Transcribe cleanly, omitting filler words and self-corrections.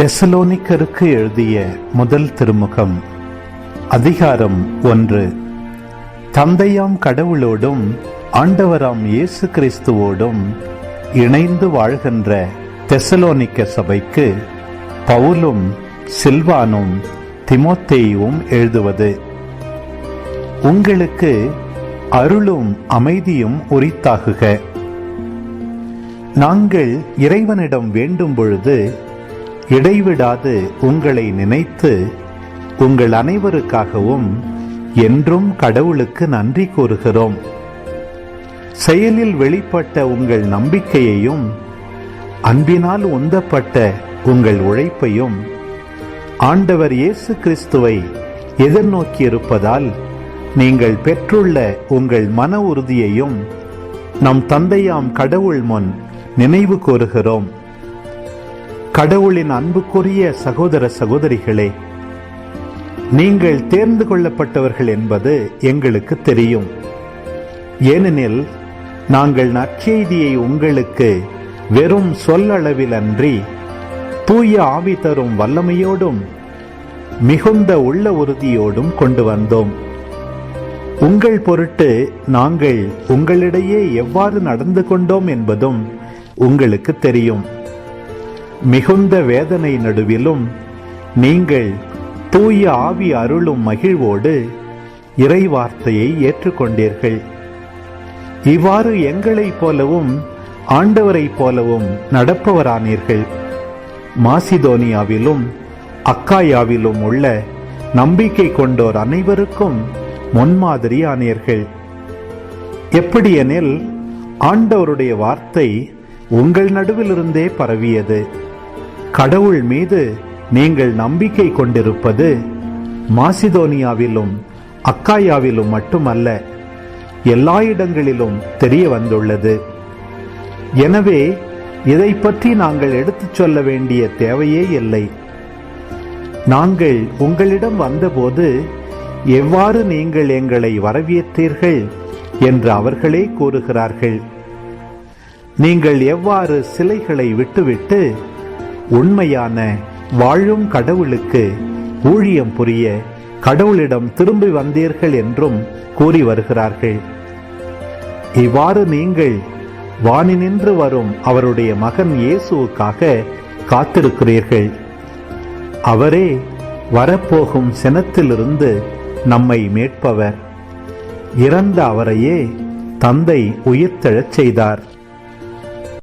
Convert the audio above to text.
தெசலோனிக்கருக்கு எழுதிய முதல் திருமுகம், அதிகாரம் 1. தந்தையாம் கடவுளோடும் ஆண்டவராம் இயேசு கிறிஸ்துவோடும் இணைந்து வாழ்கின்ற தெசலோனிக்க சபைக்கு பவுலும் சில்வானும் தீமோத்தேயுவும் எழுதுவது. உங்களுக்கு அருளும் அமைதியும் உரித்தாகுக. நாங்கள் இறைவனிடம் வேண்டும் பொழுது இடைவிடாது உங்களை நினைத்து உங்கள் அனைவருக்காகவும் என்றும் கடவுளுக்கு நன்றி கூறுகிறோம். செயலில் வெளிப்பட்ட உங்கள் நம்பிக்கையையும் அன்பினால் உந்தப்பட்ட உங்கள் உழைப்பையும் ஆண்டவர் இயேசு கிறிஸ்துவை எதிர்நோக்கியிருப்பதால் நீங்கள் பெற்றுள்ள உங்கள் மன உறுதியையும் நம் தந்தையாம் கடவுள் முன் நினைவு கூறுகிறோம். கடவுளின் அன்புக்குரிய சகோதர சகோதரிகளே, நீங்கள் தேர்ந்து கொள்ளப்பட்டவர்கள் என்பது எங்களுக்கு தெரியும். ஏனெனில் நாங்கள் நற்செய்தியை உங்களுக்கு வெறும் சொல்லளவில் அன்றி தூய ஆவி தரும் வல்லமையோடும் மிகுந்த உள்ள உறுதியோடும் கொண்டு வந்தோம். உங்கள் பொருட்டு நாங்கள் உங்களிடையே எவ்வாறு நடந்து கொண்டோம் என்பதும் உங்களுக்கு தெரியும். மிகுந்த வேதனை நடுவிலும் நீங்கள் தூய ஆவி அருளும் மகிழ்வோடு இறை வார்த்தையை ஏற்றுக்கொண்டீர்கள். இவ்வாறு எங்களைப் போலவும் ஆண்டவரைப் போலவும் நடப்பவரானீர்கள். மாசிதோனியாவிலும் அக்காயாவிலும் உள்ள நம்பிக்கை கொண்டோர் அனைவருக்கும் முன்மாதிரியானீர்கள். எப்படியெனில் ஆண்டவருடைய வார்த்தை உங்கள் நடுவிலிருந்தே பரவியது. கடவுள் மீது நீங்கள் நம்பிக்கை கொண்டிருப்பது மாசிதோனியாவிலும் அக்காயாவிலும் மட்டுமல்ல, எல்லா இடங்களிலும் தெரிய வந்துள்ளது. எனவே இதை பற்றி நாங்கள் எடுத்துச் சொல்ல வேண்டிய தேவையே இல்லை. நாங்கள் உங்களிடம் வந்தபோது எவ்வாறு நீங்கள் எங்களை வரவேற்றீர்கள் என்று அவர்களே கூறுகிறார்கள். நீங்கள் எவ்வாறு சிலைகளை விட்டுவிட்டு உண்மையான வாழும் கடவுளுக்கு ஊழியம் புரிய கடவுளிடம் திரும்பி வந்தீர்கள் என்றும் கூறி வருகிறார்கள். இவ்வாறு நீங்கள் வானினின்று வரும் அவருடைய மகன் இயேசுவுக்காக காத்திருக்கிறீர்கள். அவரே வரப்போகும் சினத்திலிருந்து நம்மை மீட்பவர். இறந்த அவரையே தந்தை உயிர்த்தெழச் செய்தார்.